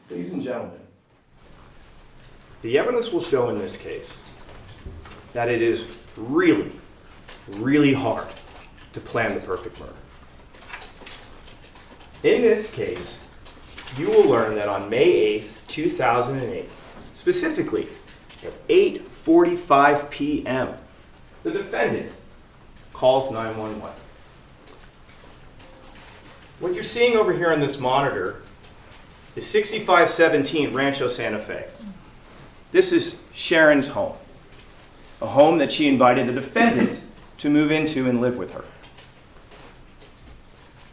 Ladies and gentlemen, the evidence will show in this case that it is really, really hard to plan the perfect murder. In this case, you will learn that on May 8th, 2008, specifically at 8:45 p.m., the defendant calls 911. What you're seeing over here on this monitor is 6517 Rancho Santa Fe. This is Sharon's home, a home that she invited the defendant to move into and live with her.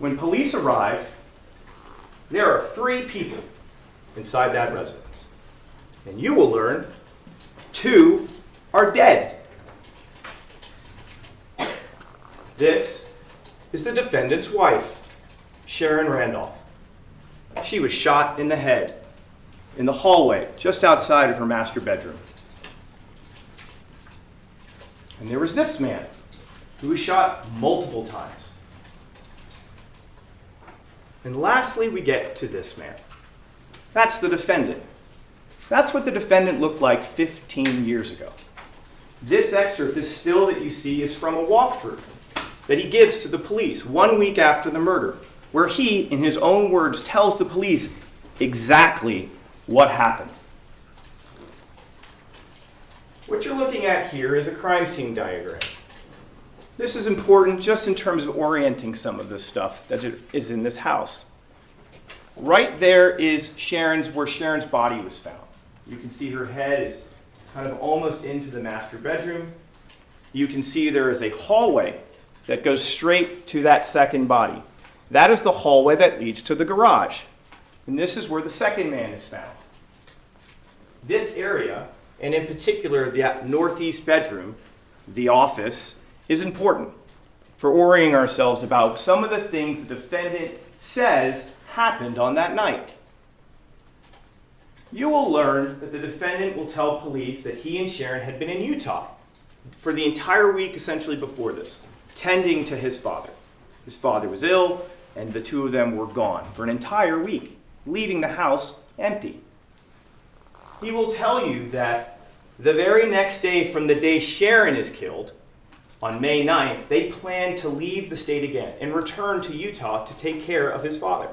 When police arrive, there are 3 people inside that residence. And you will learn 2 are dead. This is the defendant's wife, Sharon Randolph. She was shot in the head in the hallway just outside of her master bedroom. And there was this man who was shot multiple times. And lastly, we get to this man. That's the defendant. That's what the defendant looked like 15 years ago. This excerpt, this still that you see, is from a walkthrough that he gives to the police 1 week after the murder, where he, in his own words, tells the police exactly what happened. What you're looking at here is a crime scene diagram. This is important just in terms of orienting some of this stuff that is in this house. Right there is where Sharon's body was found. You can see her head is kind of almost into the master bedroom. You can see there is a hallway that goes straight to that second body. That is the hallway that leads to the garage. And this is where the second man is found. This area, and in particular the northeast bedroom, the office, is important for orienting ourselves about some of the things the defendant says happened on that night. You will learn that the defendant will tell police that he and Sharon had been in Utah for the entire week essentially before this, tending to his father. His father was ill, and the 2 of them were gone for an entire week, leaving the house empty. He will tell you that the very next day from the day Sharon is killed, on May 9th, they plan to leave the state again and return to Utah to take care of his father.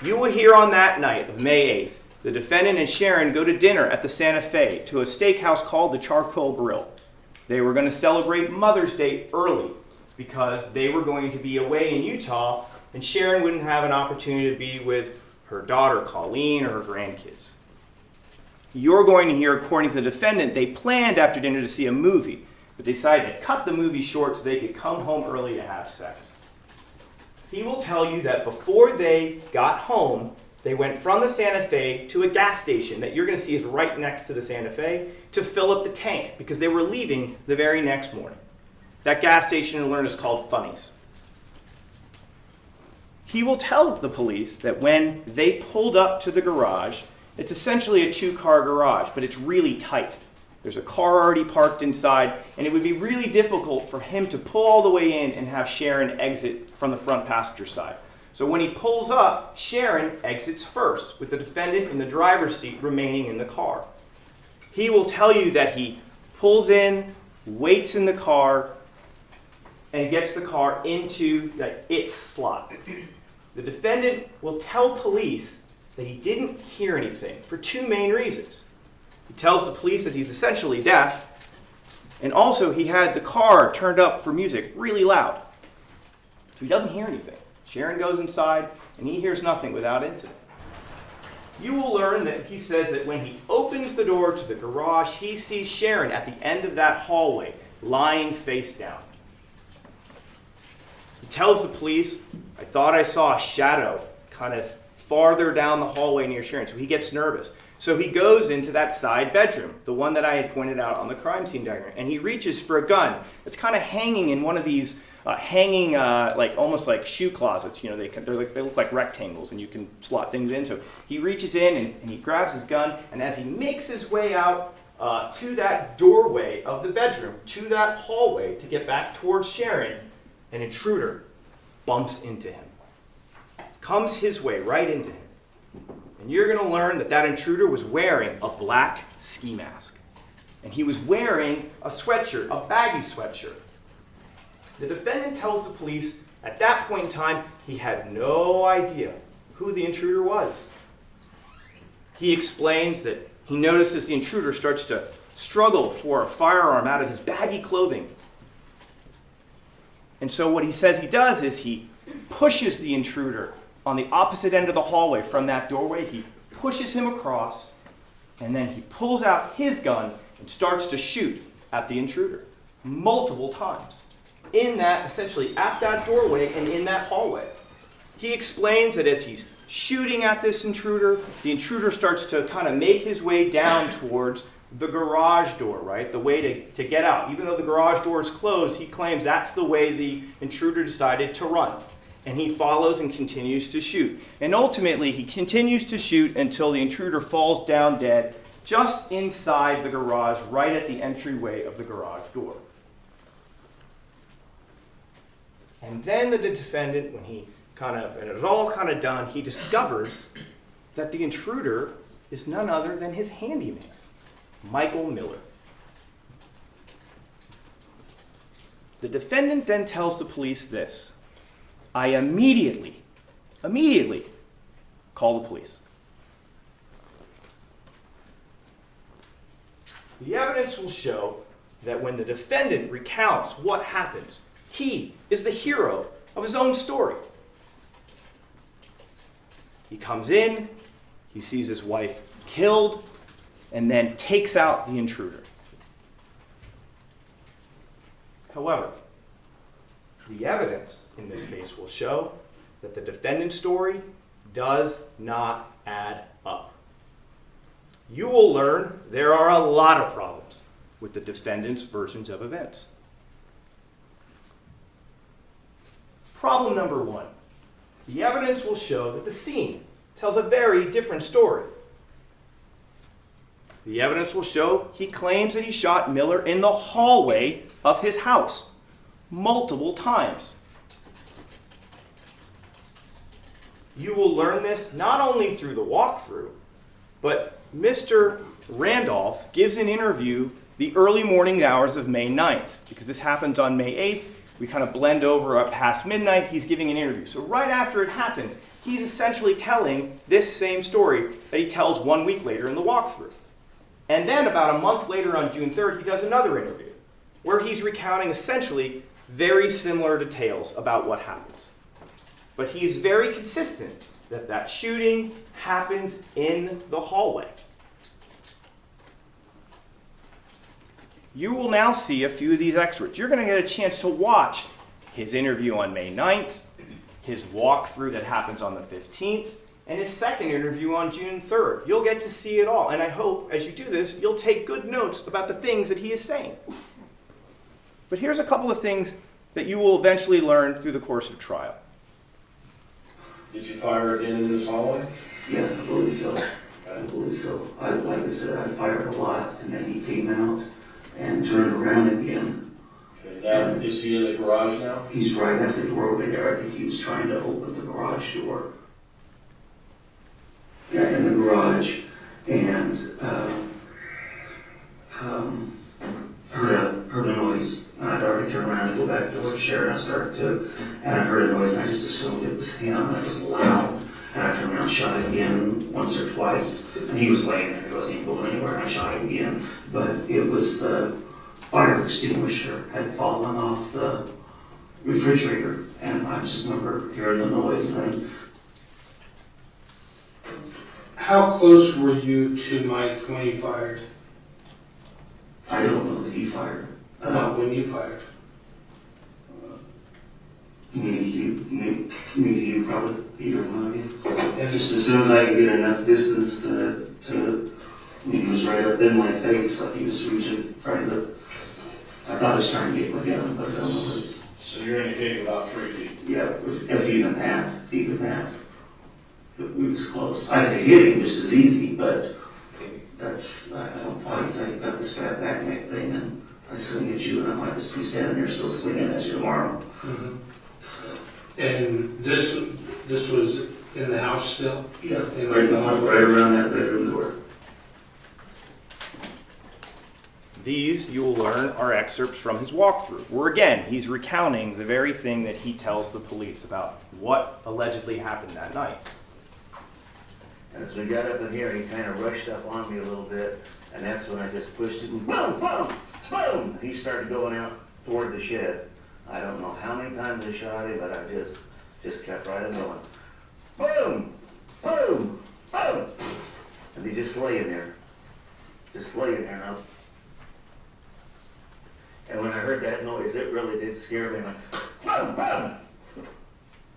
You will hear on that night of May 8th, the defendant and Sharon go to dinner at the Santa Fe to a steakhouse called the Charcoal Grill. They were going to celebrate Mother's Day early because they were going to be away in Utah and Sharon wouldn't have an opportunity to be with her daughter Colleen or her grandkids. You're going to hear, according to the defendant, they planned after dinner to see a movie, but decided to cut the movie short so they could come home early to have sex. He will tell you that before they got home, they went from the Santa Fe to a gas station that you're going to see is right next to the Santa Fe to fill up the tank because they were leaving the very next morning. That gas station, you'll learn, is called Funny's. He will tell the police that when they pulled up to the garage, it's essentially a 2-car garage, but it's really tight. There's a car already parked inside, and it would be really difficult for him to pull all the way in and have Sharon exit from the front passenger side. So when he pulls up, Sharon exits first, with the defendant in the driver's seat remaining in the car. He will tell you that he pulls in, waits in the car, and gets the car into its slot. The defendant will tell police that he didn't hear anything for 2 main reasons. He tells the police that he's essentially deaf, and also he had the car turned up for music really loud. So he doesn't hear anything. Sharon goes inside, and he hears nothing without incident. You will learn that he says that when he opens the door to the garage, he sees Sharon at the end of that hallway, lying face down. He tells the police, I thought I saw a shadow kind of farther down the hallway near Sharon, so he gets nervous. So he goes into that side bedroom, the one that I had pointed out on the crime scene diagram, and he reaches for a gun that's kind of hanging in one of these almost like shoe closets. You know, they look like rectangles, and you can slot things in. So he reaches in and he grabs his gun, and as he makes his way out to that doorway of the bedroom, to that hallway to get back towards Sharon, an intruder bumps into him, comes his way right into him. And you're going to learn that that intruder was wearing a black ski mask. And he was wearing a sweatshirt, a baggy sweatshirt. The defendant tells the police at that point in time he had no idea who the intruder was. He explains that he notices the intruder starts to struggle for a firearm out of his baggy clothing. And so what he says he does is he pushes the intruder on the opposite end of the hallway from that doorway. He pushes him across, and then he pulls out his gun and starts to shoot at the intruder multiple times in that, essentially at that doorway and in that hallway. He explains that as he's shooting at this intruder, the intruder starts to kind of make his way down towards the garage door, right? The way to get out. Even though the garage door is closed, he claims that's the way the intruder decided to run. And he follows and continues to shoot. And ultimately, he continues to shoot until the intruder falls down dead just inside the garage, right at the entryway of the garage door. And then the defendant, when and it was all kind of done, he discovers that the intruder is none other than his handyman, Michael Miller. The defendant then tells the police this: I immediately call the police. The evidence will show that when the defendant recounts what happens, he is the hero of his own story. He comes in, he sees his wife killed, and then takes out the intruder. However, the evidence in this case will show that the defendant's story does not add up. You will learn there are a lot of problems with the defendant's versions of events. Problem number one, the evidence will show that the scene tells a very different story. The evidence will show he claims that he shot Miller in the hallway of his house multiple times. You will learn this not only through the walkthrough, but Mr. Randolph gives an interview the early morning hours of May 9th, because this happens on May 8th. We kind of blend over up past midnight. He's giving an interview. So right after it happens, he's essentially telling this same story that he tells 1 week later in the walkthrough. And then about a month later on June 3rd, he does another interview where he's recounting essentially very similar details about what happens. But he's very consistent that that shooting happens in the hallway. You will now see a few of these excerpts. You're going to get a chance to watch his interview on May 9th, his walkthrough that happens on the 15th, and his second interview on June 3rd. You'll get to see it all, and I hope as you do this, you'll take good notes about the things that he is saying. But here's a couple of things that you will eventually learn through the course of trial. Did you fire again in this hallway? Yeah, I believe so. Like I said, I fired a lot, and then he came out and turned around again. Okay, now, is he in the garage now? He's right at the door over there. I think he was trying to open the garage door. Yeah, in the garage, and heard a noise. And I'd already turned around to go back to the chair, and I started to, and I heard a noise, and I just assumed it was him, and it was loud. And I turned around and shot it again once or twice, and he was laying there, he wasn't even going anywhere, and I shot him again. But it was the fire extinguisher had fallen off the refrigerator, and I just remember hearing the noise. And how close were you to Mike when you fired? I don't know that he fired. Not when you fired. Me to you, probably, either one of you. And just as soon as I could get enough distance he was right up in my face, like he was reaching, trying to, I thought he was trying to get my gun, but I don't know. So you're indicating about 3 feet? Yeah, if even that. It was close. I could hit him just as easy, but I don't fight. I got the strap back neck thing, and I swing at you, and I might just be standing there still swinging at you tomorrow. Mm-hmm. So. And this was in the house still? Yeah, In right, the hallway? right around that bedroom door. These, you will learn, are excerpts from his walkthrough, where again, he's recounting the very thing that he tells the police about what allegedly happened that night. As we got up in here, he kind of rushed up on me a little bit, and that's when I just pushed it and boom, boom, boom! He started going out toward the shed. I don't know how many times I shot him, but I just kept right on going. Boom, boom, boom! And he's just laying there. Just laying there now. And when I heard that noise, it really did scare me. I went, boom, boom!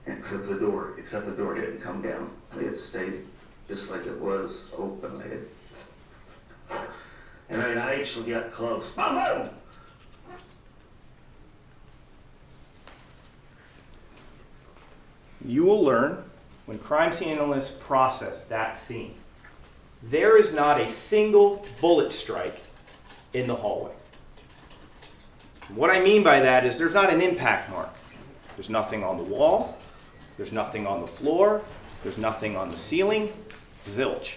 Except the door didn't come down. It stayed just like it was open. And I mean, I actually got close. Boom, boom! You will learn, when crime scene analysts process that scene, there is not a single bullet strike in the hallway. What I mean by that is there's not an impact mark. There's nothing on the wall, there's nothing on the floor, there's nothing on the ceiling, zilch.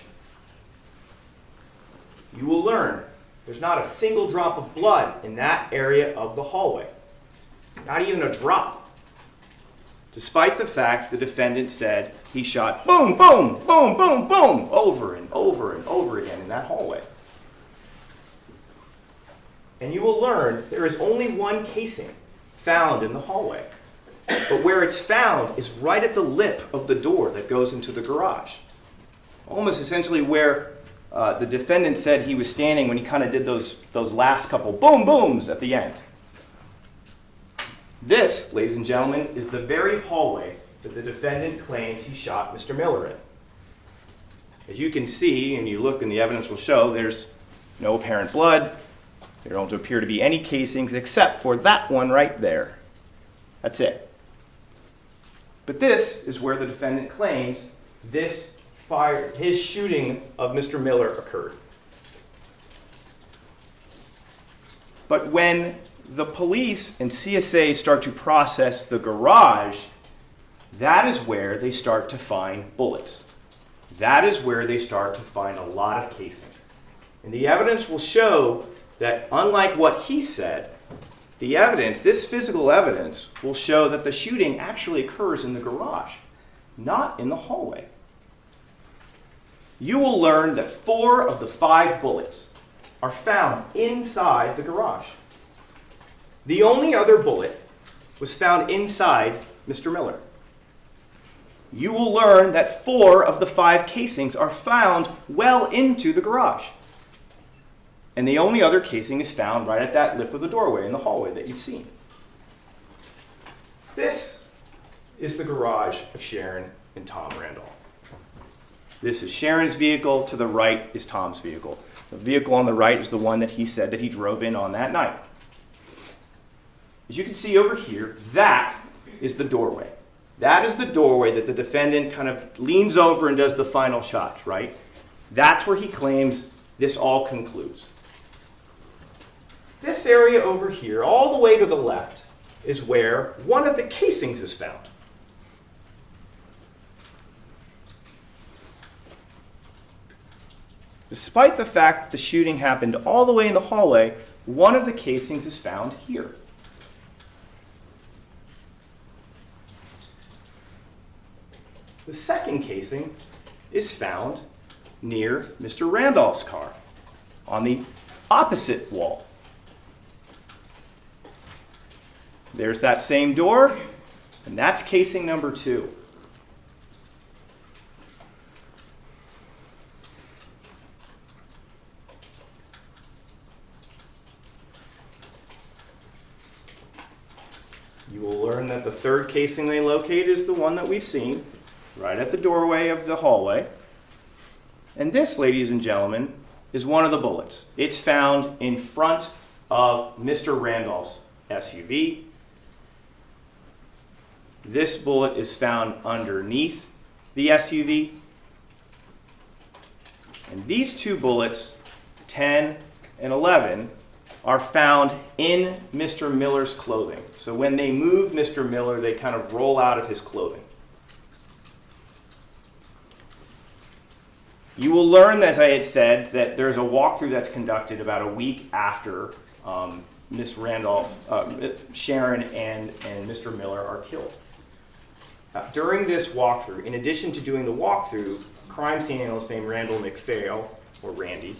You will learn there's not a single drop of blood in that area of the hallway. Not even a drop. Despite the fact the defendant said he shot boom, boom, boom, boom, boom, over and over and over again in that hallway. And you will learn there is only one casing found in the hallway. But where it's found is right at the lip of the door that goes into the garage. Almost essentially where the defendant said he was standing when he kind of did those last couple boom booms at the end. This, ladies and gentlemen, is the very hallway that the defendant claims he shot Mr. Miller in. As you can see, and you look and the evidence will show, there's no apparent blood. There don't appear to be any casings except for that one right there. That's it. But this is where the defendant claims his shooting of Mr. Miller occurred. But when the police and CSA start to process the garage, that is where they start to find bullets. That is where they start to find a lot of casings. And the evidence will show that unlike what he said, the evidence, this physical evidence, will show that the shooting actually occurs in the garage, not in the hallway. You will learn that 4 of the 5 bullets are found inside the garage. The only other bullet was found inside Mr. Miller. You will learn that 4 of the 5 casings are found well into the garage. And the only other casing is found right at that lip of the doorway in the hallway that you've seen. This is the garage of Sharon and Tom Randolph. This is Sharon's vehicle. To the right is Tom's vehicle. The vehicle on the right is the one that he said that he drove in on that night. As you can see over here, that is the doorway. That is the doorway that the defendant kind of leans over and does the final shot, right? That's where he claims this all concludes. This area over here, all the way to the left, is where one of the casings is found. Despite the fact that the shooting happened all the way in the hallway, one of the casings is found here. The second casing is found near Mr. Randolph's car on the opposite wall. There's that same door, and that's casing number 2. You will learn that the third casing they locate is the one that we've seen, right at the doorway of the hallway. And this, ladies and gentlemen, is one of the bullets. It's found in front of Mr. Randolph's SUV. This bullet is found underneath the SUV. And these 2 bullets, 10 and 11, are found in Mr. Miller's clothing. So when they move Mr. Miller, they kind of roll out of his clothing. You will learn, as I had said, that there's a walkthrough that's conducted about a week after Miss Randolph, Sharon, and Mr. Miller are killed. During this walkthrough, in addition to doing the walkthrough, crime scene analyst named Randall McPhail, or Randy,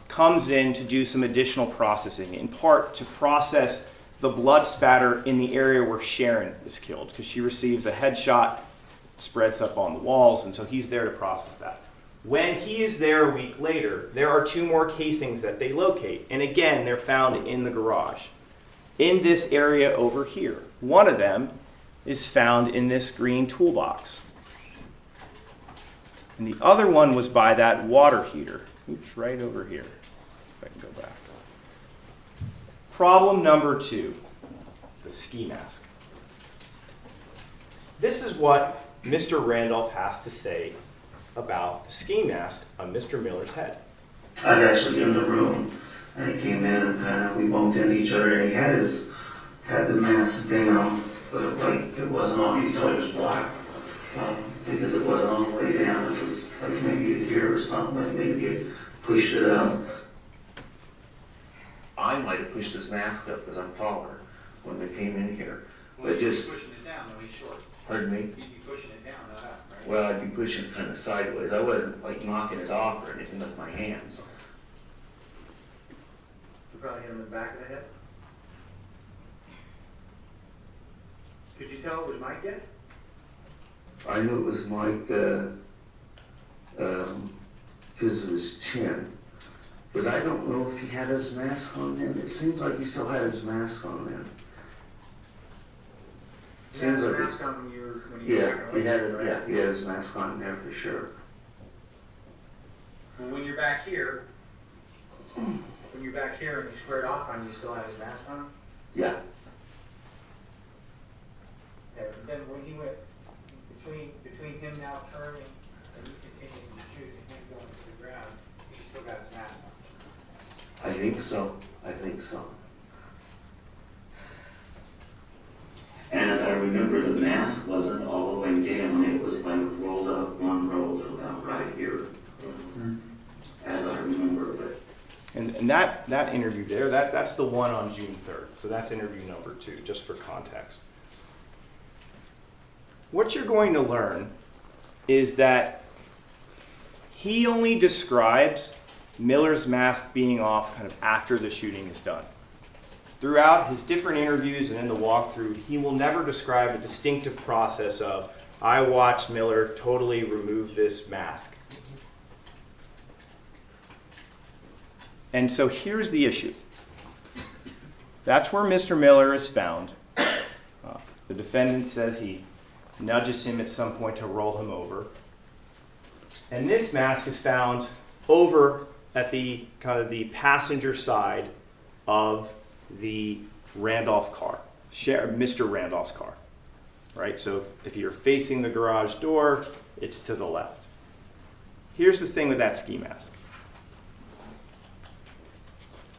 comes in to do some additional processing, in part to process the blood spatter in the area where Sharon is killed, because she receives a headshot, spreads up on the walls, and so he's there to process that. When he is there a week later, there are 2 more casings that they locate, and again, they're found in the garage, in this area over here. One of them is found in this green toolbox. And the other one was by that water heater. Oops, right over here. If I can go back. Problem number 2, the ski mask. This is what Mr. Randolph has to say about the ski mask on Mr. Miller's head. I was actually in the room, and he came in and we bumped into each other, and he had the mask down, but like it wasn't on. You could tell it was black because it wasn't on the way down. It was like maybe you'd hear or something, like maybe you pushed it up. I might have pushed this mask up because I'm taller when we came in here. Well, But you'd just, be pushing it down when he's short. pardon me? You'd be pushing it down, not up, right? Well, I'd be pushing it kind of sideways. I wasn't like knocking it off or anything with my hands. So probably hit him in the back of the head? Could you tell it was Mike yet? I knew it was Mike because of his chin. But I don't know if he had his mask on then. It seems like he still had his mask on then. He had Seems his like mask on when you were Yeah, backing he away, had it. right? Yeah, he had his mask on there for sure. Well, when you're back here and you squared off on, you still have his mask on? Yeah. Yeah, but then when he went between him now turning and you continuing to shoot and him going to the ground, he still got his mask on. I think so. I think so. And as I remember, the mask wasn't all the way down. It was like rolled up one roll about right here, as I remember it. And that interview there, that's the one on June 3rd. So that's interview number 2, just for context. What you're going to learn is that he only describes Miller's mask being off kind of after the shooting is done. Throughout his different interviews and in the walkthrough, he will never describe a distinctive process of, I watched Miller totally remove this mask. And so here's the issue. That's where Mr. Miller is found. The defendant says he nudges him at some point to roll him over. And this mask is found over at the kind of the passenger side of the Randolph car, Mr. Randolph's car, right? So if you're facing the garage door, it's to the left. Here's the thing with that ski mask.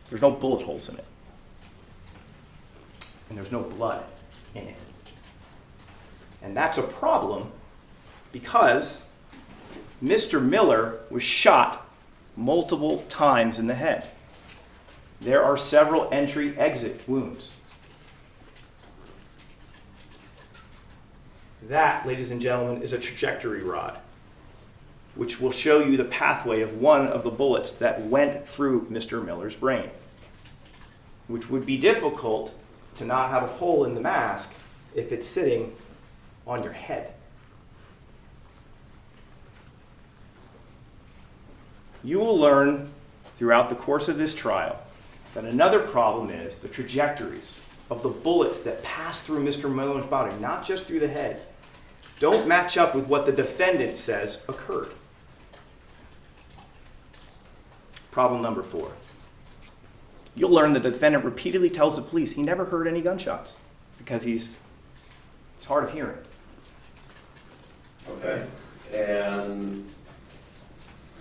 There's no bullet holes in it. And there's no blood in it. And that's a problem because Mr. Miller was shot multiple times in the head. There are several entry-exit wounds. That, ladies and gentlemen, is a trajectory rod, which will show you the pathway of one of the bullets that went through Mr. Miller's brain, which would be difficult to not have a hole in the mask if it's sitting on your head. You will learn throughout the course of this trial that another problem is the trajectories of the bullets that pass through Mr. Miller's body, not just through the head, don't match up with what the defendant says occurred. Problem number 4. You'll learn the defendant repeatedly tells the police he never heard any gunshots because it's hard of hearing. Okay, and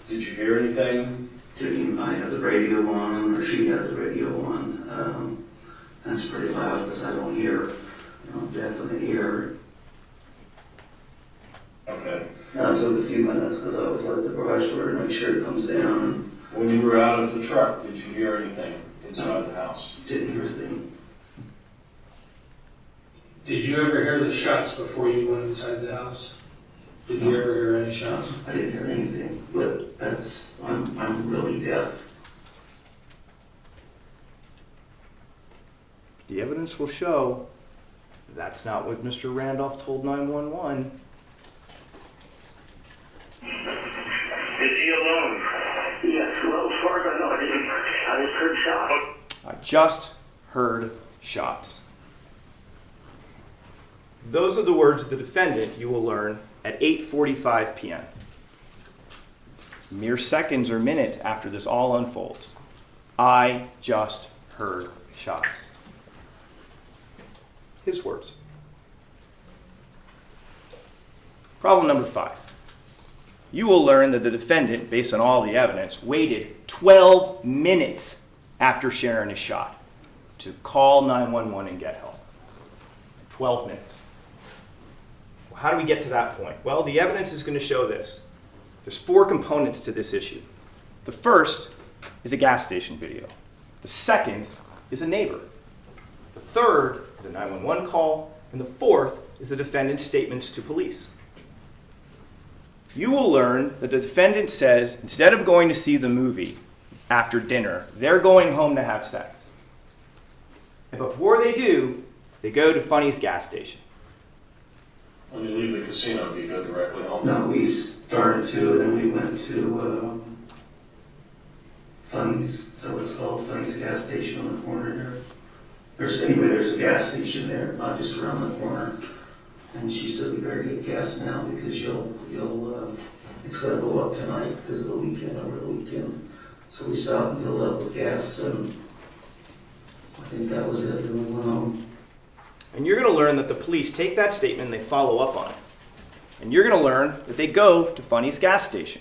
did you hear anything? I had the radio on, or she had the radio on. That's pretty loud because I don't hear, deaf in the ear. Okay. only took a few minutes because I always like the garage door to make sure it comes down and When you were out of the truck, did you hear anything inside the house? didn't hear a thing. Did you ever hear the shots before you went inside the house? Did you ever hear any shots? I didn't hear anything, but I'm really deaf. The evidence will show that's not what Mr. Randolph told 911. Is he alone? Yes, well, as far as I know, I just heard shots. I just heard shots. Those are the words of the defendant you will learn at 8:45 p.m. Mere seconds or minutes after this all unfolds. I just heard shots. His words. Problem number 5. You will learn that the defendant, based on all the evidence, waited 12 minutes after Sharon is shot to call 911 and get help. 12 minutes. How do we get to that point? Well, the evidence is going to show this. There's 4 components to this issue. The first is a gas station video. The second is a neighbor. The third is a 911 call. And the fourth is the defendant's statements to police. You will learn that the defendant says instead of going to see the movie after dinner, they're going home to have sex. And before they do, they go to Funny's gas station. When you leave the casino, do you go directly home? No, we started to, and then we went to Funny's, is that what it's called? Funny's gas station on the corner there. There's a gas station there, not just around the corner. And she said, we better get gas now because it's gonna go up tonight because of the weekend, over the weekend. So we stopped and filled up with gas, and I think that was it, and we went home. And you're going to learn that the police take that statement and they follow up on it. And you're going to learn that they go to Funny's gas station.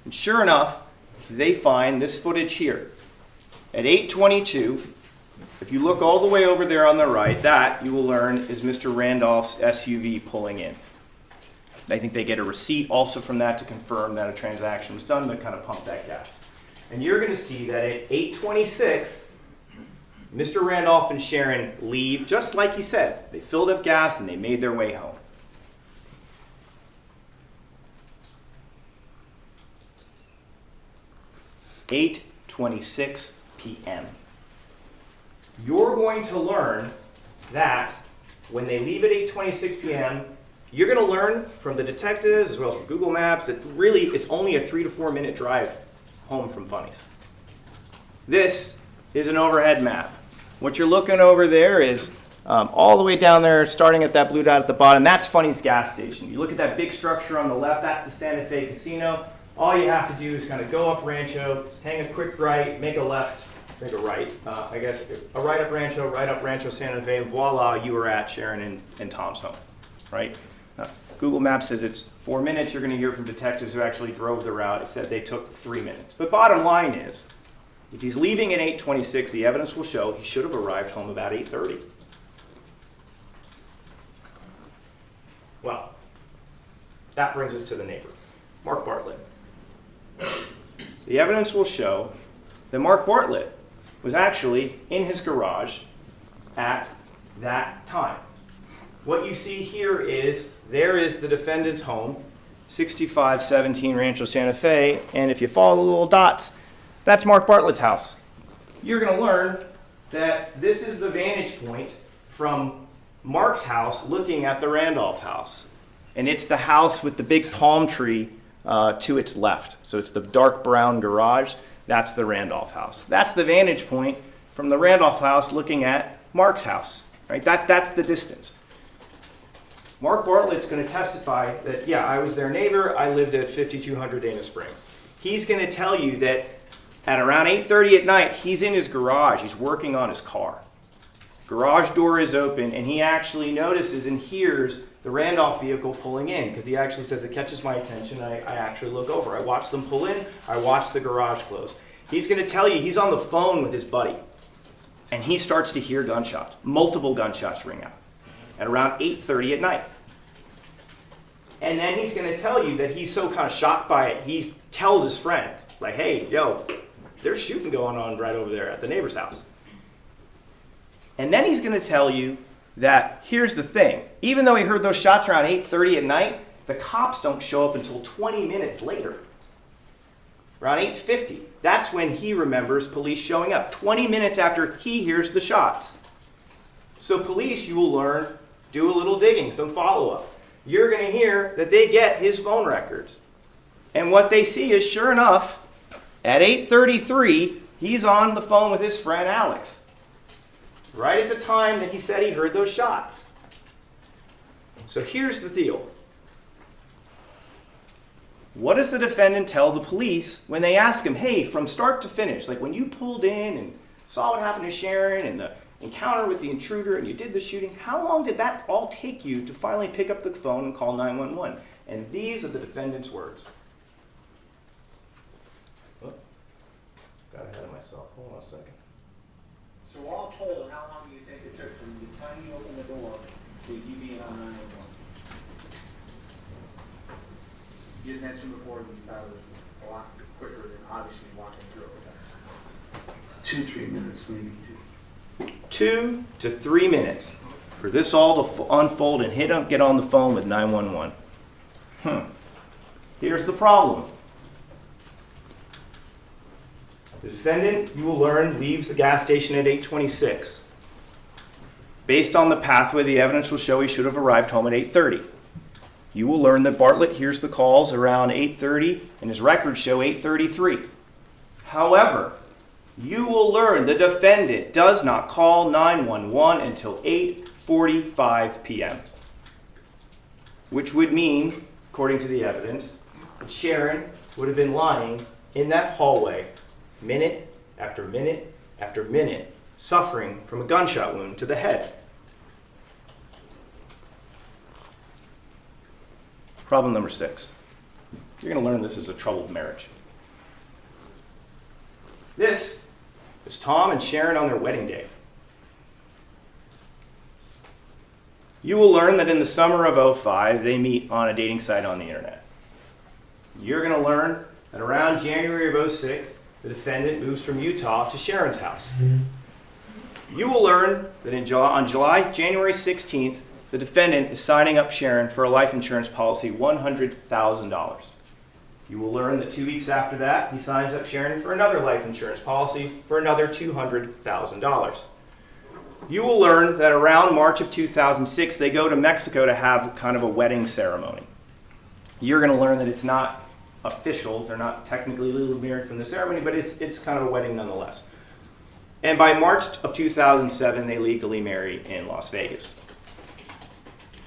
And sure enough, they find this footage here. At 8:22, if you look all the way over there on the right, that, you will learn, is Mr. Randolph's SUV pulling in. I think they get a receipt also from that to confirm that a transaction was done to kind of pump that gas. And you're going to see that at 8:26, Mr. Randolph and Sharon leave just like he said. They filled up gas and they made their way home. (8:26 p.m.) You're going to learn that when they leave at 8:26 p.m., you're going to learn from the detectives as well as from Google Maps that really it's only a 3 to 4 minute drive home from Funny's. This is an overhead map. What you're looking over there is all the way down there, starting at that blue dot at the bottom, that's Funny's gas station. You look at that big structure on the left, that's the Santa Fe Casino. All you have to do is kind of go up Rancho, hang a quick right, make a left, make a right. A right up Rancho Santa Fe, voila, you are at Sharon and Tom's home, right? Google Maps says it's 4 minutes. You're going to hear from detectives who actually drove the route. It said they took 3 minutes. But bottom line is, if he's leaving at 8:26, the evidence will show he should have arrived home about 8:30. Well, that brings us to the neighbor, Mark Bartlett. The evidence will show that Mark Bartlett was actually in his garage at that time. What you see here is, there is the defendant's home, 6517 Rancho Santa Fe, and if you follow the little dots, that's Mark Bartlett's house. You're going to learn that this is the vantage point from Mark's house looking at the Randolph house. And it's the house with the big palm tree to its left. So it's the dark brown garage. That's the Randolph house. That's the vantage point from the Randolph house looking at Mark's house. Right? That's the distance. Mark Bartlett's going to testify that, yeah, I was their neighbor. I lived at 5200 Dana Springs. He's going to tell you that at around 8:30 at night, he's in his garage. He's working on his car. Garage door is open, and he actually notices and hears the Randolph vehicle pulling in, because he actually says it catches my attention. I actually look over. I watch them pull in. I watch the garage close. He's going to tell you he's on the phone with his buddy, and he starts to hear gunshots. Multiple gunshots ring out at around 8:30 at night. And then he's going to tell you that he's so kind of shocked by it, he tells his friend, like, hey, yo, there's shooting going on right over there at the neighbor's house. And then he's going to tell you that here's the thing. Even though he heard those shots around 8:30 at night, the cops don't show up until 20 minutes later. Around 8:50. That's when he remembers police showing up. 20 minutes after he hears the shots. So police, you will learn, do a little digging, some follow-up. You're going to hear that they get his phone records. And what they see is, sure enough, at 8:33, he's on the phone with his friend Alex. Right at the time that he said he heard those shots. So here's the deal. What does the defendant tell the police when they ask him, hey, from start to finish, like when you pulled in and saw what happened to Sharon and the encounter with the intruder and you did the shooting, how long did that all take you to finally pick up the phone and call 911? And these are the defendant's words. Oh, got ahead of myself. Hold on a second. So all told, how long do you think it took from the time you opened the door to you being on 911? You had mentioned before that you thought it was a lot quicker than obviously walking through it. 2-3 minutes maybe. 2 to 3 minutes for this all to unfold and get on the phone with 911. Here's the problem. The defendant, you will learn, leaves the gas station at 8:26. Based on the pathway, the evidence will show he should have arrived home at 8:30. You will learn that Bartlett hears the calls around 8:30 and his records show 8:33. However, you will learn the defendant does not call 911 until 8:45 p.m., which would mean, according to the evidence, that Sharon would have been lying in that hallway minute after minute after minute, suffering from a gunshot wound to the head. Problem number 6. You're going to learn this is a troubled marriage. This is Tom and Sharon on their wedding day. You will learn that in the summer of 2005, they meet on a dating site on the internet. You're going to learn that around January of 2006, the defendant moves from Utah to Sharon's house. You will learn that on January 16th, the defendant is signing up Sharon for a life insurance policy, $100,000. You will learn that 2 weeks after that, he signs up Sharon for another life insurance policy for another $200,000. You will learn that around March of 2006, they go to Mexico to have kind of a wedding ceremony. You're going to learn that it's not official. They're not technically legally married from the ceremony, but it's kind of a wedding nonetheless. And by March of 2007, they legally marry in Las Vegas.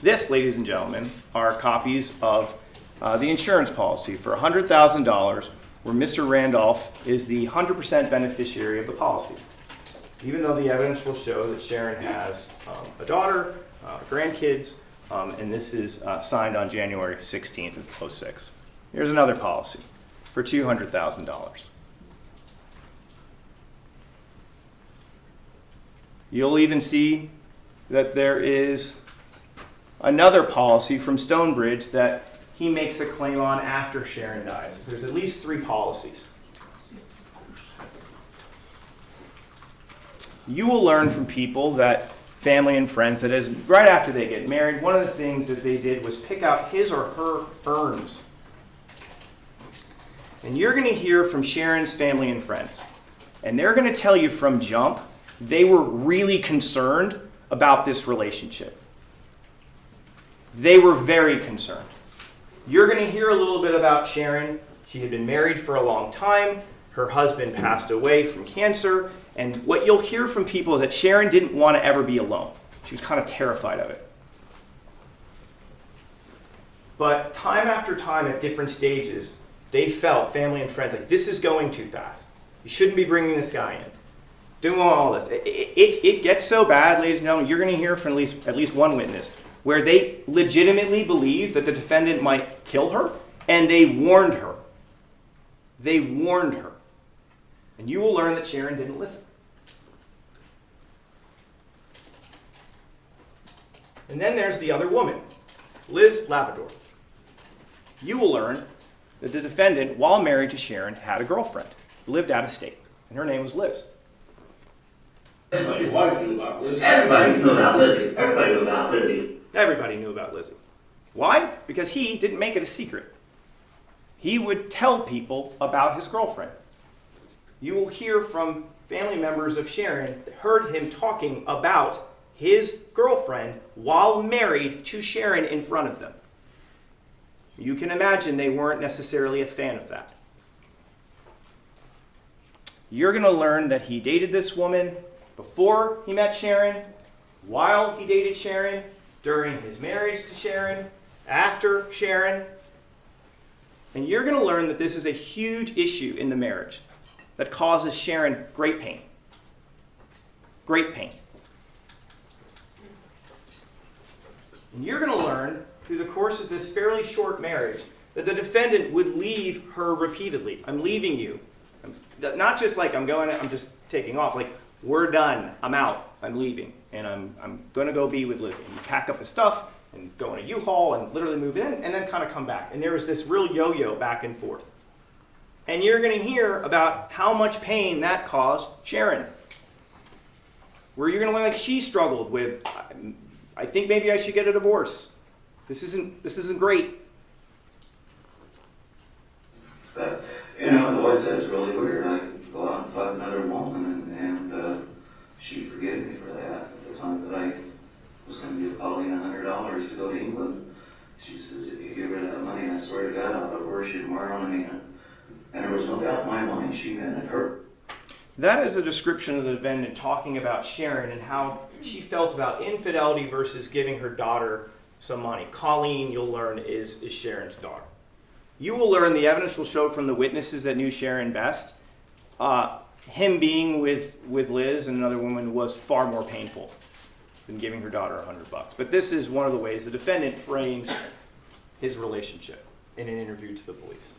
This, ladies and gentlemen, are copies of the insurance policy for $100,000, where Mr. Randolph is the 100% beneficiary of the policy, even though the evidence will show that Sharon has a daughter, grandkids, and this is signed on January 16th of 2006. Here's another policy for $200,000. You'll even see that there is another policy from Stonebridge that he makes a claim on after Sharon dies. There's at least 3 policies. You will learn from people that family and friends that is right after they get married, one of the things that they did was pick out his or her urns. And you're going to hear from Sharon's family and friends. And they're going to tell you from jump, they were really concerned about this relationship. They were very concerned. You're going to hear a little bit about Sharon. She had been married for a long time. Her husband passed away from cancer. And what you'll hear from people is that Sharon didn't want to ever be alone. She was kind of terrified of it. But time after time at different stages, they felt, family and friends, like this is going too fast. You shouldn't be bringing this guy in. Doing all this. It gets so bad, ladies and gentlemen, you're going to hear from at least one witness where they legitimately believe that the defendant might kill her, and they warned her. They warned her. And you will learn that Sharon didn't listen. And then there's the other woman, Liz Lavador. You will learn that the defendant, while married to Sharon, had a girlfriend who lived out of state, and her name was Liz. Your wife knew about Liz. Everybody knew about Lizzie. Everybody knew about Lizzie. Everybody knew about Lizzie. Why? Because he didn't make it a secret. He would tell people about his girlfriend. You will hear from family members of Sharon that heard him talking about his girlfriend while married to Sharon in front of them. You can imagine they weren't necessarily a fan of that. You're going to learn that he dated this woman before he met Sharon, while he dated Sharon, during his marriage to Sharon, after Sharon. And you're going to learn that this is a huge issue in the marriage that causes Sharon great pain. Great pain. And you're going to learn through the course of this fairly short marriage that the defendant would leave her repeatedly. I'm leaving you. Not just like I'm just taking off. Like, we're done. I'm out. I'm leaving. And I'm going to go be with Lizzie. And you pack up his stuff and go in a U-Haul and literally move in and then kind of come back. And there was this real yo-yo back and forth. And you're going to hear about how much pain that caused Sharon. Where you're going to learn like she struggled with, I think maybe I should get a divorce. This isn't great. But, you know, the voice said it's really weird. I could go out and fuck another woman, and she forgave me for that at the time that I was going to give Pauline $100 to go to England. She says, if you give her that money, I swear to God, I'll divorce you tomorrow. I mean, and there was no doubt in my mind she meant it hurt. That is a description of the defendant talking about Sharon and how she felt about infidelity versus giving her daughter some money. Colleen, you'll learn, is Sharon's daughter. You will learn, the evidence will show from the witnesses that knew Sharon best, him being with Liz and another woman was far more painful than giving her daughter $100. But this is one of the ways the defendant frames his relationship in an interview to the police.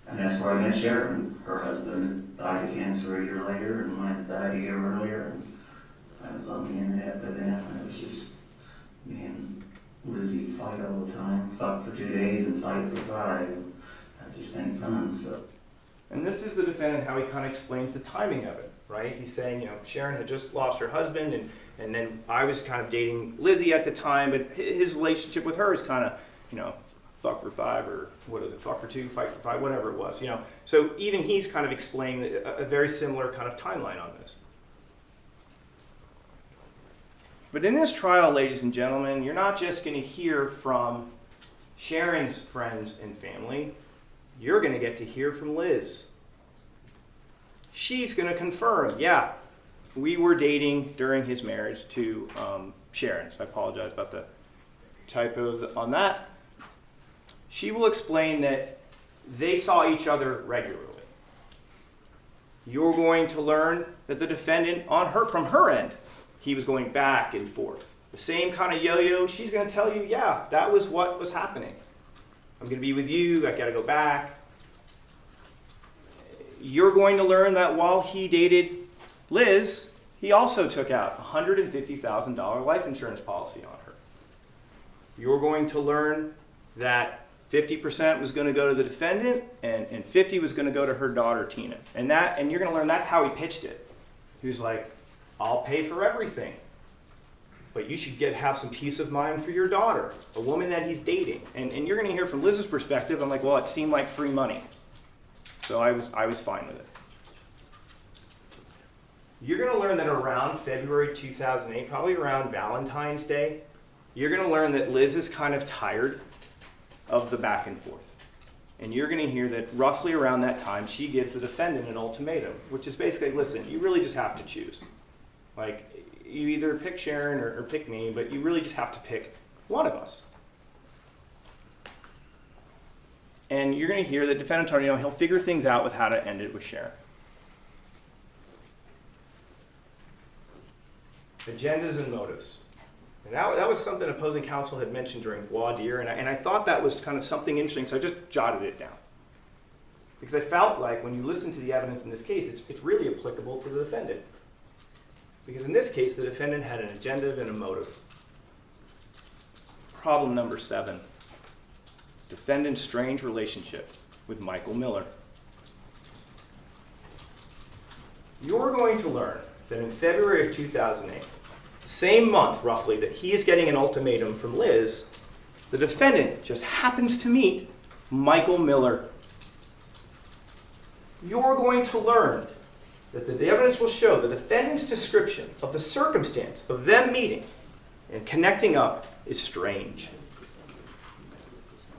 And that's where I met Sharon. Her husband died of cancer a year later, and mine died a year earlier. And I was on the internet by then, and it was just me and Lizzie fight all the time. Fuck for 2 days and fight for 5. And that just ain't fun, so. And this is the defendant, how he kind of explains the timing of it, right? He's saying, you know, Sharon had just lost her husband, and then I was kind of dating Lizzie at the time, but his relationship with her is kind of, you know, fuck for 5, or what is it, fuck for 2, fight for 5, whatever it was, you know. So even he's kind of explaining a very similar kind of timeline on this. But in this trial, ladies and gentlemen, you're not just going to hear from Sharon's friends and family. You're going to get to hear from Liz. She's going to confirm, yeah, we were dating during his marriage to Sharon. So I apologize about the typo on that. She will explain that they saw each other regularly. You're going to learn that the defendant, from her end, he was going back and forth. The same kind of yo-yo. She's going to tell you, yeah, that was what was happening. I'm going to be with you. I got to go back. You're going to learn that while he dated Liz, he also took out a $150,000 life insurance policy on her. You're going to learn that 50% was going to go to the defendant and 50% was going to go to her daughter, Tina. And you're going to learn that's how he pitched it. He was like, I'll pay for everything, but you should have some peace of mind for your daughter, a woman that he's dating. And you're going to hear from Liz's perspective. I'm like, well, it seemed like free money. So I was fine with it. You're going to learn that around February 2008, probably around Valentine's Day, you're going to learn that Liz is kind of tired of the back and forth. And you're going to hear that roughly around that time, she gives the defendant an ultimatum, which is basically, listen, you really just have to choose. Like, you either pick Sharon or pick me, but you really just have to pick one of us. And you're going to hear that defendant, he'll figure things out with how to end it with Sharon. Agendas and motives. And that was something opposing counsel had mentioned during voir dire, and I thought that was kind of something interesting, so I just jotted it down. Because I felt like when you listen to the evidence in this case, it's really applicable to the defendant. Because in this case, the defendant had an agenda and a motive. Problem number 7. defendant's strange relationship with Michael Miller. You're going to learn that in February of 2008, the same month roughly that he is getting an ultimatum from Liz, the defendant just happens to meet Michael Miller. You're going to learn that the evidence will show the defendant's description of the circumstance of them meeting and connecting up is strange.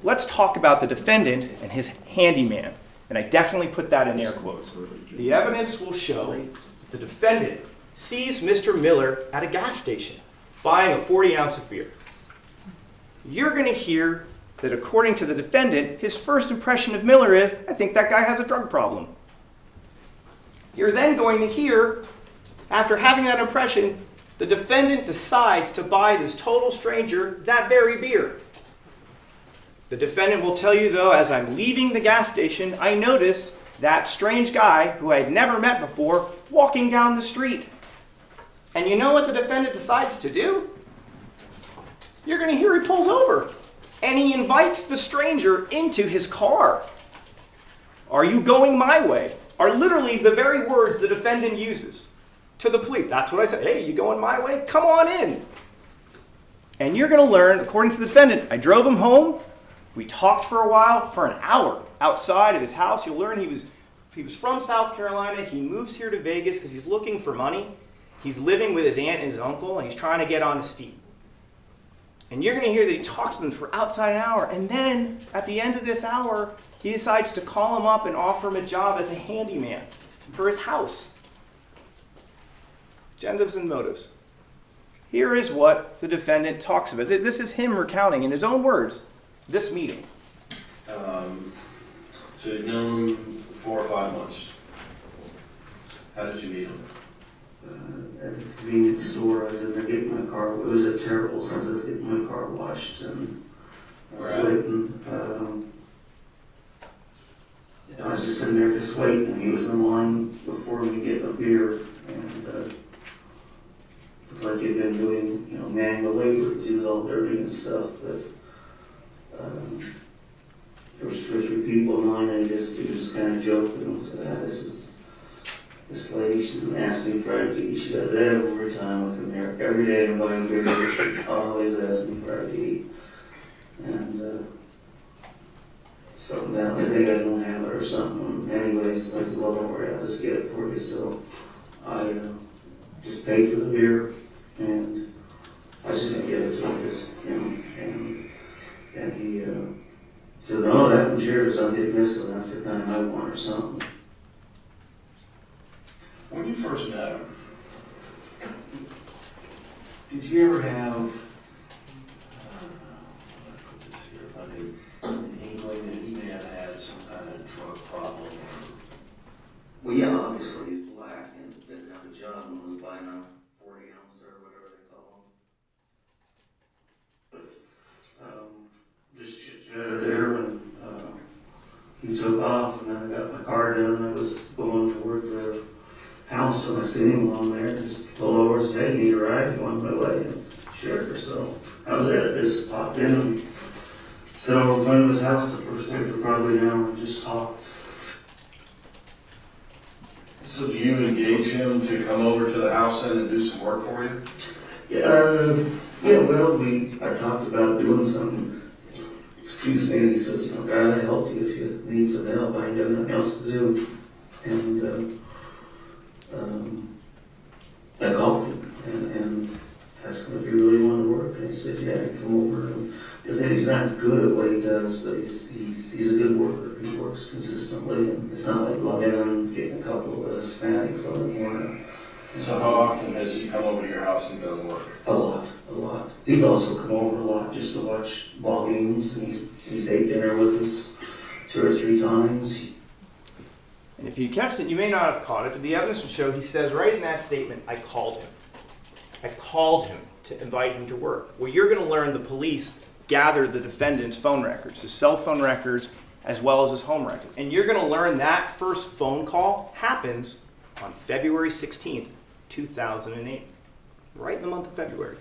Let's talk about the defendant and his handyman, and I definitely put that in air quotes. The evidence will show the defendant sees Mr. Miller at a gas station buying a 40 ounce of beer. You're going to hear that according to the defendant, his first impression of Miller is, I think that guy has a drug problem. You're then going to hear, after having that impression, the defendant decides to buy this total stranger that very beer. The defendant will tell you, though, as I'm leaving the gas station, I noticed that strange guy who I had never met before walking down the street. And you know what the defendant decides to do? You're going to hear he pulls over and he invites the stranger into his car. Are you going my way? Are literally the very words the defendant uses to the police. That's what I said. Hey, you going my way? Come on in. And you're going to learn, according to the defendant, I drove him home. We talked for a while, for an hour, outside of his house. You'll learn he was from South Carolina. He moves here to Vegas because he's looking for money. He's living with his aunt and his uncle, and he's trying to get on his feet. And you're going to hear that he talks to them for outside an hour. And then, at the end of this hour, he decides to call him up and offer him a job as a handyman for his house. Agendas and motives. Here is what the defendant talks about. This is him recounting, in his own words, this meeting. So you've known him 4 or 5 months. How did you meet him? At a convenience store. I was in there getting my car. It was a terrible since I was getting my car washed, and I was waiting. I was just sitting there just waiting. He was in line before me getting a beer, and it's like he'd been doing, manual labor because he was all dirty and stuff. But there was 2 or 3 people in line, and he was just kind of joking and said, this lady, she didn't ask me for ID. She does that every time I come here. Every day I'm buying beer, she always asks me for ID. And something about the day I don't have it or something. Anyways, I said, well, don't worry, I'll just get it for you. So I just paid for the beer, and I was just going to give it to him. And he said, no, that one shares, I'll get this one. That's the kind I want or something. When you first met him, Did you ever have, in England, he may have had some kind of drug problem. well, yeah, obviously he's black and didn't have a job and was buying a 40 ounce or whatever they call them. But just chit-chatted there, and he took off, and then I got my car done, and I was going toward the house, and I seen him along there, and just pulled over and said, hey, need a ride? He went my way, and shared her. So that was it. I just popped in and sat over in front of his house the first day for probably an hour and just talked. So do you engage him to come over to the house then and do some work for you? Yeah, well, I talked about doing something. Excuse me, and he says, God, I'll help you if you need some help. I ain't got nothing else to do. And I called him and asked him if he really wanted to work. And he said, yeah, he'd come over. And he said he's not good at what he does, but he's a good worker. He works consistently, and it's not like going down and getting a couple of Hispanics on the corner. So how often has he come over to your house and done work? A lot. He's also come over a lot just to watch ball games, and he's ate dinner with us 2 or 3 times. And if you catch it, you may not have caught it, but the evidence will show he says right in that statement, I called him. I called him to invite him to work. Well, you're going to learn the police gathered the defendant's phone records, his cell phone records, as well as his home record. And you're going to learn that first phone call happens on February 16th, 2008, right in the month of February.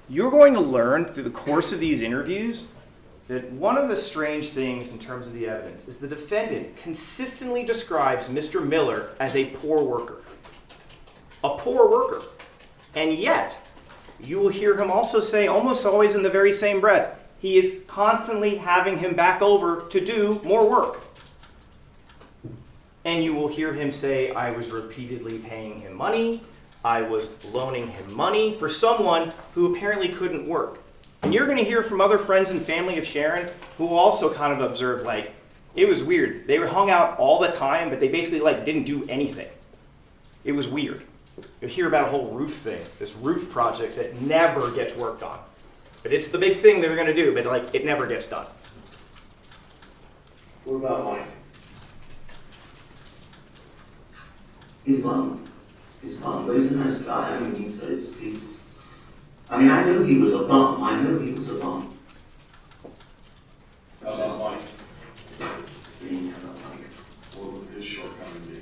You're going to learn through the course of these interviews that one of the strange things in terms of the evidence is the defendant consistently describes Mr. Miller as a poor worker. A poor worker. And yet, you will hear him also say, almost always in the very same breath, he is constantly having him back over to do more work. And you will hear him say, I was repeatedly paying him money, I was loaning him money for someone who apparently couldn't work. And you're going to hear from other friends and family of Sharon who will also kind of observe, like, it was weird. They were hung out all the time, but they basically didn't do anything. It was weird. You'll hear about a whole roof thing, this roof project that never gets worked on. But it's the big thing they're going to do, but it never gets done. What about Mike? He's bummed. He's bummed, but he's a nice guy. I mean, I knew he was a bum. I knew he was a bum. How about Mike? What do you mean, how about Mike? What would his shortcoming be?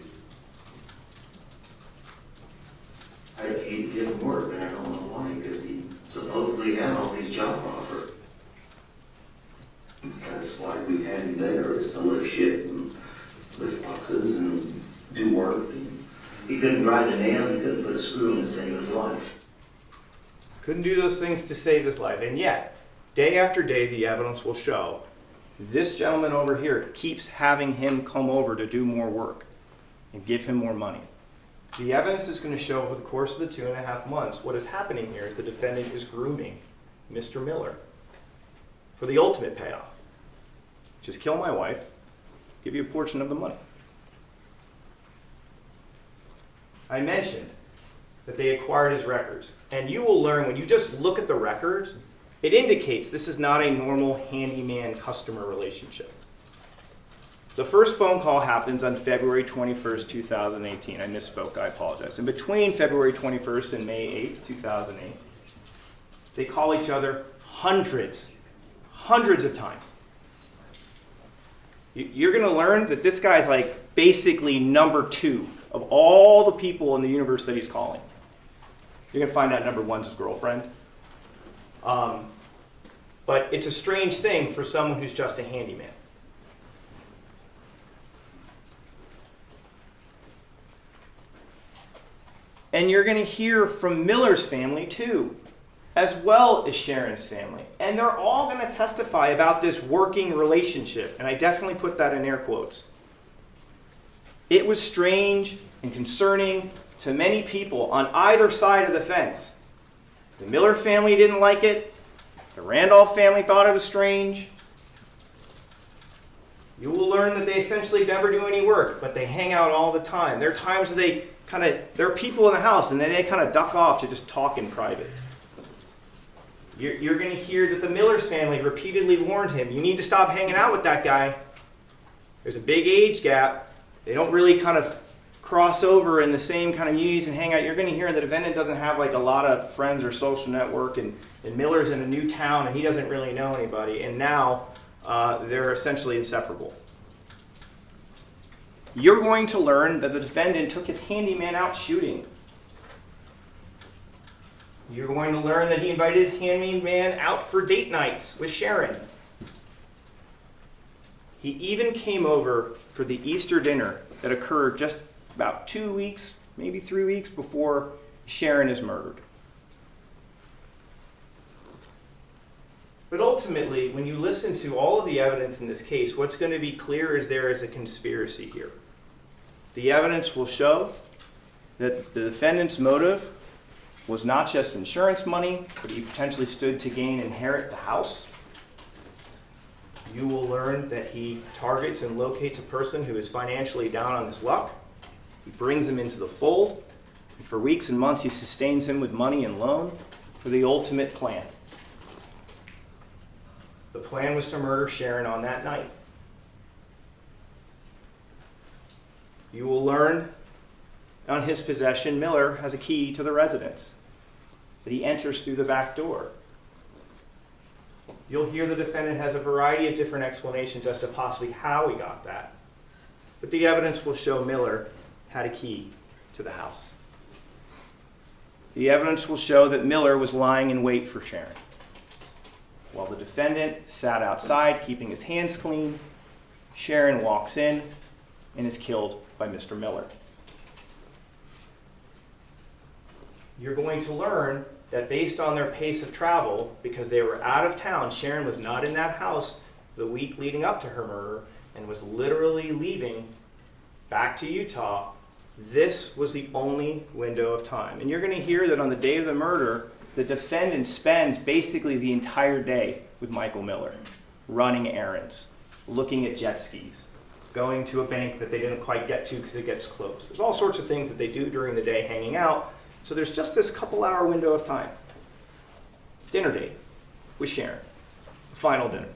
He didn't work, and I don't know why, because he supposedly had all these job offers. That's why we had him there, is to lift shit and lift boxes and do work. And he couldn't grind a nail, he couldn't put a screw in to save his life. Couldn't do those things to save his life. And yet, day after day, the evidence will show this gentleman over here keeps having him come over to do more work and give him more money. The evidence is going to show over the course of the 2.5 months what is happening here is the defendant is grooming Mr. Miller for the ultimate payoff. Just kill my wife, give you a portion of the money. I mentioned that they acquired his records. And you will learn when you just look at the records, it indicates this is not a normal handyman-customer relationship. The first phone call happens on February 21st, 2018. I misspoke, I apologize. In between February 21st and May 8th, 2008, they call each other hundreds of times. You're going to learn that this guy's basically number 2 of all the people in the universe that he's calling. You're going to find out number 1's his girlfriend. But it's a strange thing for someone who's just a handyman. And you're going to hear from Miller's family too, as well as Sharon's family. And they're all going to testify about this working relationship. And I definitely put that in air quotes. It was strange and concerning to many people on either side of the fence. The Miller family didn't like it. The Randolph family thought it was strange. You will learn that they essentially never do any work, but they hang out all the time. There are times where there are people in the house and then they kind of duck off to just talk in private. You're going to hear that the Miller's family repeatedly warned him, you need to stop hanging out with that guy. There's a big age gap. They don't really kind of cross over in the same kind of meetings and hang out. You're going to hear that the defendant doesn't have a lot of friends or social network, and Miller's in a new town and he doesn't really know anybody, and now they're essentially inseparable. You're going to learn that the defendant took his handyman out shooting. You're going to learn that he invited his handyman out for date nights with Sharon. He even came over for the Easter dinner that occurred just about 2 weeks, maybe 3 weeks before Sharon is murdered. But ultimately, when you listen to all of the evidence in this case, what's going to be clear is there is a conspiracy here. The evidence will show that the defendant's motive was not just insurance money, but he potentially stood to inherit the house. You will learn that he targets and locates a person who is financially down on his luck. He brings him into the fold. And for weeks and months, he sustains him with money and loan for the ultimate plan. The plan was to murder Sharon on that night. You will learn on his possession, Miller has a key to the residence, that he enters through the back door. You'll hear the defendant has a variety of different explanations as to possibly how he got that. But the evidence will show Miller had a key to the house. the evidence will show that Miller was lying in wait for Sharon, while the defendant sat outside keeping his hands clean. Sharon walks in and is killed by Mr. Miller. You're going to learn that based on their pace of travel, because they were out of town, Sharon was not in that house the week leading up to her murder and was literally leaving back to Utah. This was the only window of time. And you're going to hear that on the day of the murder, the defendant spends basically the entire day with Michael Miller, running errands, looking at jet skis, going to a bank that they didn't quite get to because it gets closed. There's all sorts of things that they do during the day hanging out. So there's just this couple-hour window of time. Dinner date with Sharon, final dinner.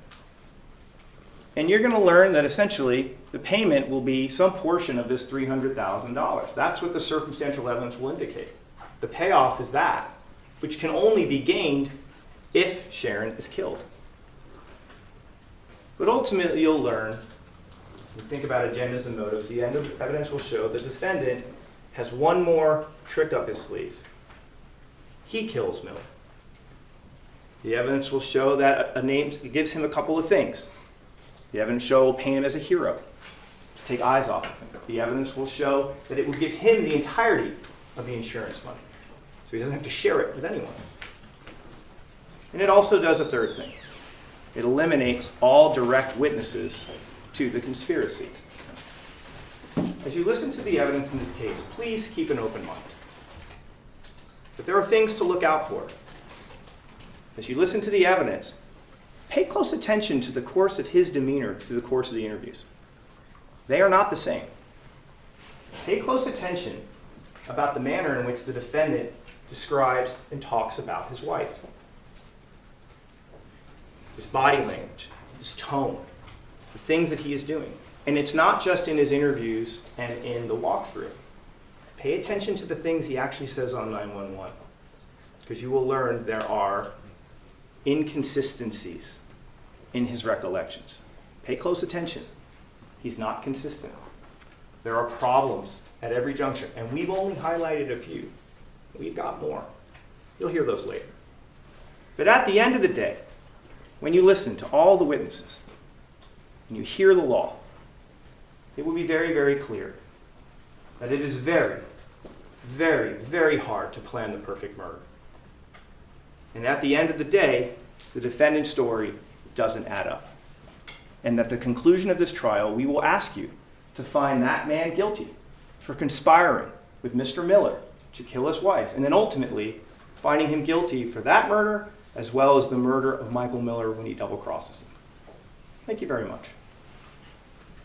And you're going to learn that essentially the payment will be some portion of this $300,000. That's what the circumstantial evidence will indicate. The payoff is that, which can only be gained if Sharon is killed. But ultimately you'll learn, when you think about agendas and motives, the end of evidence will show the defendant has one more trick up his sleeve. He kills Miller. The evidence will show that it gives him a couple of things. The evidence show will paint him as a hero, to take eyes off of him. The evidence will show that it will give him the entirety of the insurance money, so he doesn't have to share it with anyone. And it also does a third thing. It eliminates all direct witnesses to the conspiracy. As you listen to the evidence in this case, please keep an open mind. But there are things to look out for. As you listen to the evidence, pay close attention to the course of his demeanor through the course of the interviews. They are not the same. Pay close attention about the manner in which the defendant describes and talks about his wife. His body language, his tone, the things that he is doing. And it's not just in his interviews and in the walkthrough. Pay attention to the things he actually says on 911, because you will learn there are inconsistencies in his recollections. Pay close attention. He's not consistent. There are problems at every juncture, and we've only highlighted a few. We've got more. You'll hear those later. But at the end of the day, when you listen to all the witnesses and you hear the law, it will be very, very clear that it is very, very, very hard to plan the perfect murder. And at the end of the day, the defendant's story doesn't add up. And at the conclusion of this trial, we will ask you to find that man guilty for conspiring with Mr. Miller to kill his wife, and then ultimately finding him guilty for that murder as well as the murder of Michael Miller when he double-crosses him. Thank you very much.